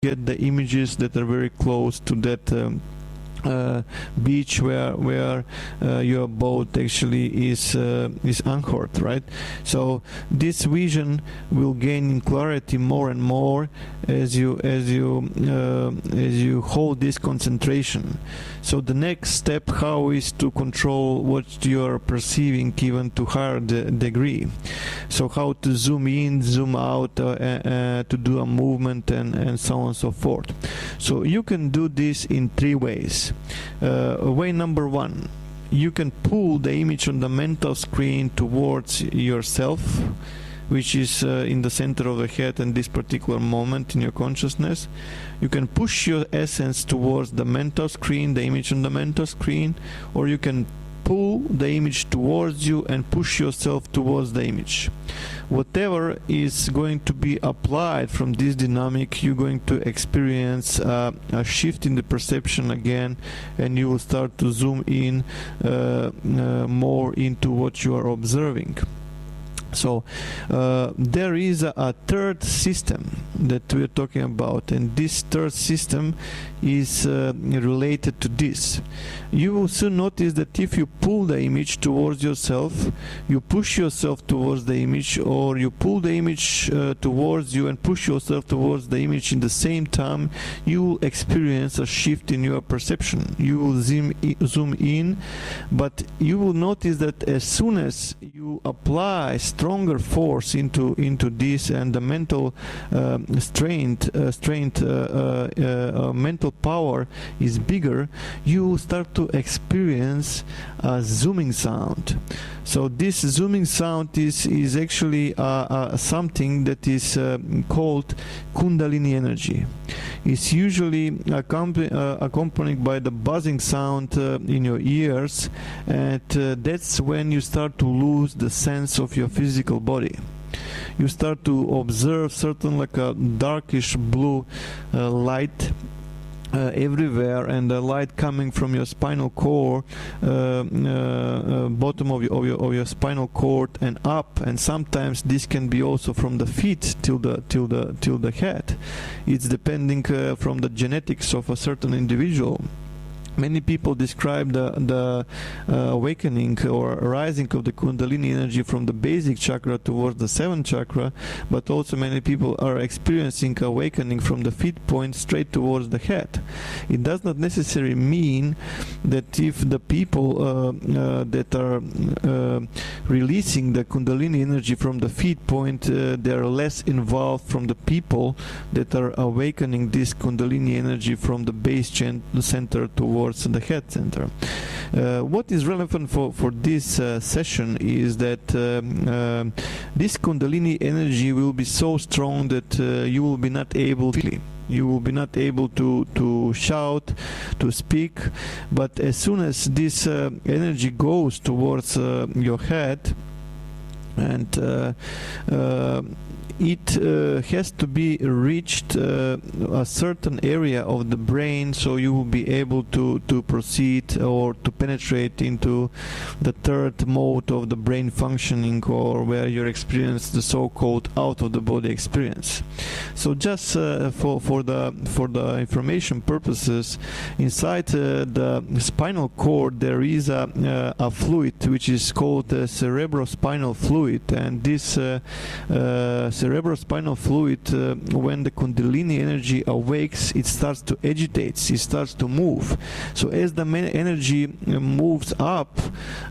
get the images that are very close to that beach where your boat actually is anchored, right? So this vision will gain in clarity more and more as you hold this concentration. So the next step, how is to control what you are perceiving even to higher degree. So how to zoom in, zoom out, to do a movement and so on and so forth. So you can do this in 3 ways. Way number 1, you can pull the image on the mental screen towards yourself, which is in the center of the head in this particular moment in your consciousness. You can push your essence towards the mental screen, the image on the mental screen, or you can pull the image towards you and push yourself towards the image. Whatever is going to be applied from this dynamic, you're going to experience a shift in the perception again, and you will start to zoom in more into what you are observing. So there is a third system that we are talking about, and this third system is related to this. You will soon notice that if you pull the image towards yourself, you push yourself towards the image, or you pull the image towards you and push yourself towards the image in the same time, you will experience a shift in your perception. You will zoom in, but you will notice that as soon as you apply stronger force into this, and the mental mental power is bigger, you start to experience a zooming sound. So this zooming sound is actually something that is called Kundalini energy. It's usually accompanied by the buzzing sound in your ears, and that's when you start to lose the sense of your physical body. You start to observe certain like a darkish blue light everywhere, and the light coming from your spinal cord, bottom of your spinal cord and up, and sometimes this can be also from the feet till the head. It's depending from the genetics of a certain individual. Many people describe the awakening or rising of the Kundalini energy from the basic chakra towards the 7th chakra, but also many people are experiencing awakening from the feet point straight towards the head. It does not necessarily mean that if the people that are releasing the Kundalini energy from the feet point, they are less involved from the people that are awakening this Kundalini energy from the base center towards the head center. What is relevant for this session is that this Kundalini energy will be so strong that you will be not able to shout, to speak, but as soon as this energy goes towards your head, and it has to be reached a certain area of the brain, so you will be able to proceed or to penetrate into the third mode of the brain functioning, or where you experience the so-called out-of-the-body experience. So just for the information purposes, inside the spinal cord there is a fluid which is called the cerebrospinal fluid, and this cerebrospinal fluid, when the Kundalini energy awakes, it starts to agitate, it starts to move. So as the energy moves up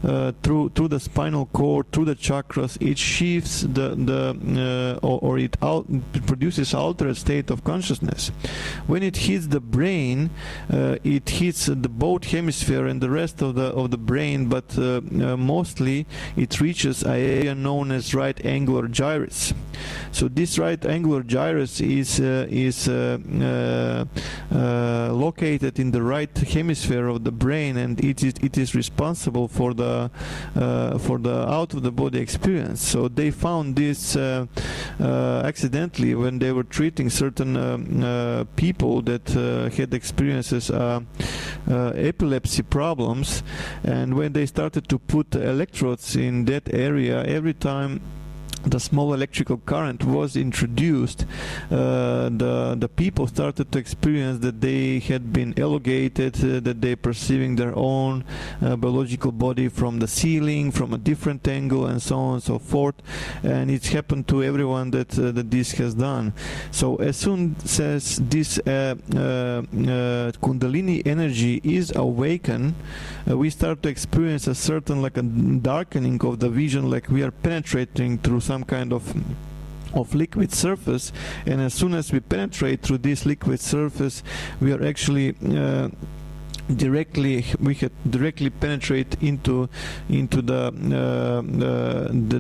through the spinal cord, through the chakras, it shifts it produces altered state of consciousness. When it hits the brain, it hits the both hemisphere and the rest of the brain, but mostly it reaches an area known as right angular gyrus. So this right angular gyrus is located in the right hemisphere of the brain, and it is responsible for the out of the body experience. So they found this accidentally when they were treating certain people that had experiences epilepsy problems, and when they started to put electrodes in that area, every time the small electrical current was introduced, the people started to experience that they had been elongated, that they perceiving their own biological body from the ceiling, from a different angle, and so on and so forth. And it's happened to everyone that this has done. So as soon as this Kundalini energy is awakened, we start to experience a certain like a darkening of the vision, like we are penetrating through some kind of liquid surface, and as soon as we penetrate through this liquid surface, we are actually directly penetrate into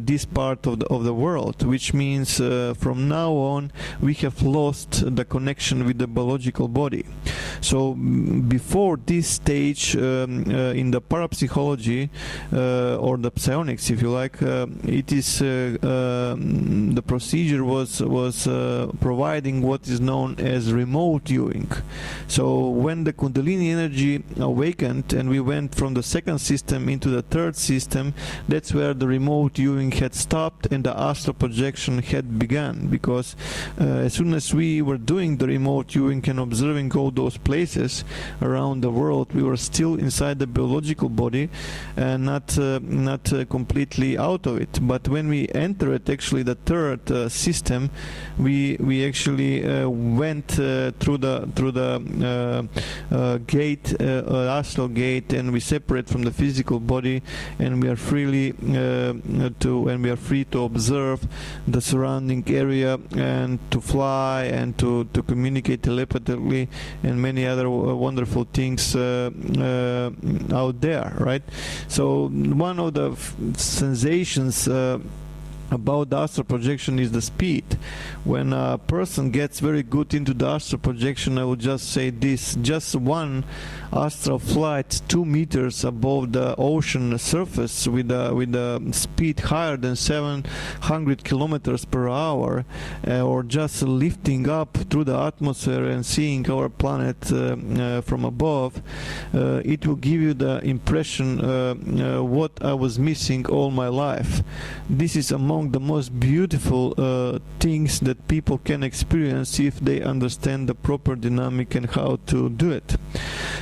this part of the world, which means from now on we have lost the connection with the biological body. So before this stage, in the parapsychology or the psionics, if you like, it is the procedure was providing what is known as remote viewing. So when the Kundalini energy awakened and we went from the second system into the third system, that's where the remote viewing had stopped and the astral projection had begun, because as soon as we were doing the remote viewing and observing all those places around the world, we were still inside the biological body and not completely out of it. But when we entered actually the third system, we actually went through the gate, astral gate, and we separate from the physical body, and we are free to observe the surrounding area and to fly and to communicate telepathically and many other wonderful things out there, right? So one of the sensations about the astral projection is the speed. When a person gets very good into the astral projection, I will just say this: just one astral flight 2 meters above the ocean surface with a speed higher than 700 kilometers per hour, or just lifting up through the atmosphere and seeing our planet from above, it will give you the impression what I was missing all my life. This is among the most beautiful things that people can experience if they understand the proper dynamic and how to do it.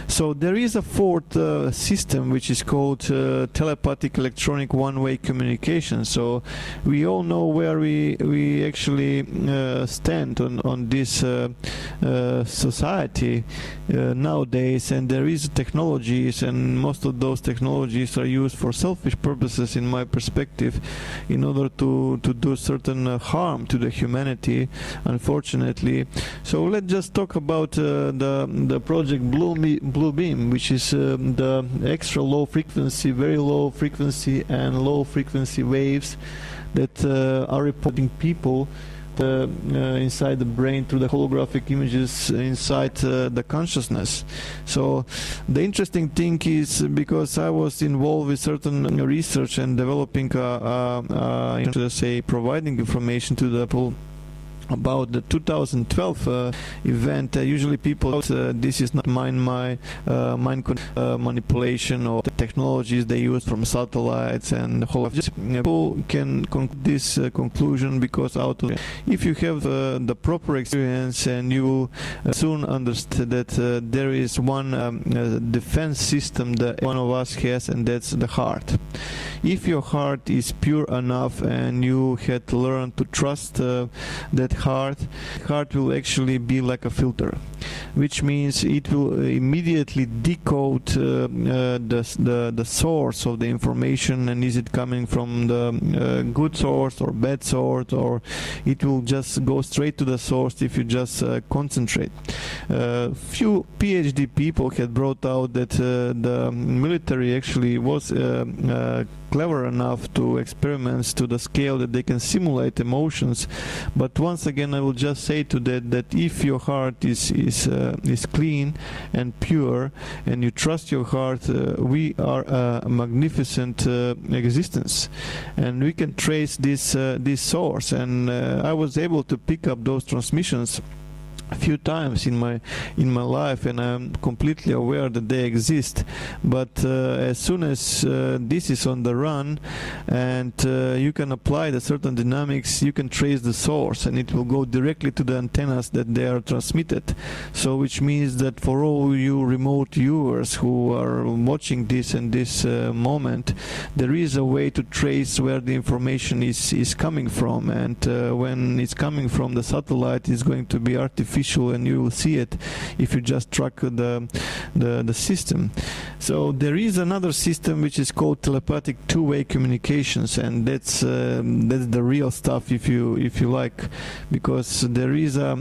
So there is a fourth system which is called telepathic electronic one-way communication. So we all know where we actually stand on this society nowadays, and there is technologies, and most of those technologies are used for selfish purposes, in my perspective, in order to do certain harm to the humanity, unfortunately. So let's just talk about the project Blue Beam, which is the extra low frequency, very low frequency and low frequency waves that are reporting people inside the brain through the holographic images inside the consciousness. So the interesting thing is, because I was involved with certain research and developing providing information to the people about the 2012 event. Usually people this is not mind manipulation or the technologies they use from satellites and the whole. People can conclude this conclusion because if you have the proper experience, and you soon understand that there is one defense system that one of us has, and that's the heart. If your heart is pure enough and you had learned to trust that heart will actually be like a filter, which means it will immediately decode the source of the information, and is it coming from the good source or bad source, or it will just go straight to the source if you just concentrate. Few PhD people had brought out that the military actually was clever enough to experiments to the scale that they can simulate emotions. But once again, I will just say to that if your heart is clean and pure, and you trust your heart, we are a magnificent existence, and we can trace this source. And I was able to pick up those transmissions a few times in my life, and I'm completely aware that they exist. But as soon as this is on the run, and you can apply the certain dynamics, you can trace the source, and it will go directly to the antennas that they are transmitted. So which means that for all you remote viewers who are watching this in this moment, there is a way to trace where the information is coming from, and when it's coming from the satellite, it's going to be artificial, and you will see it if you just track the system. So there is another system which is called telepathic two-way communications, and that's the real stuff, if you like, because there is a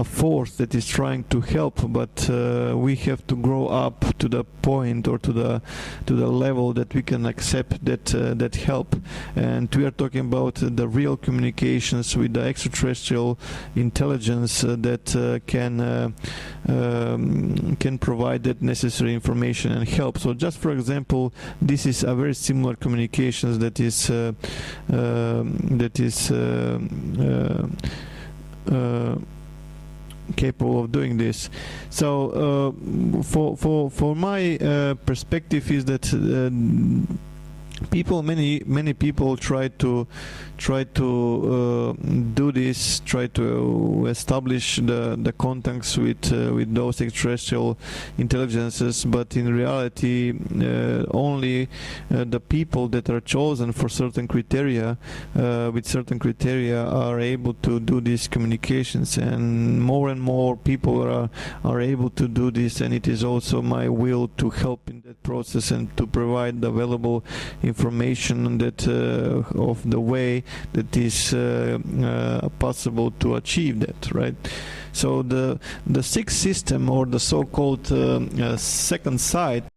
force that is trying to help, but we have to grow up to the point, or to the level that we can accept that help. And we are talking about the real communications with the extraterrestrial intelligence that can provide that necessary information and help. So just for example, this is a very similar communications that is capable of doing this. So for my perspective is that many people try to do this, try to establish the contacts with those extraterrestrial intelligences, but in reality only the people that are chosen for certain criteria, with certain criteria, are able to do these communications, and more people are able to do this, and it is also my will to help in that process and to provide the available information that of the way that is possible to achieve that, right? So the sixth system, or the so-called second sight,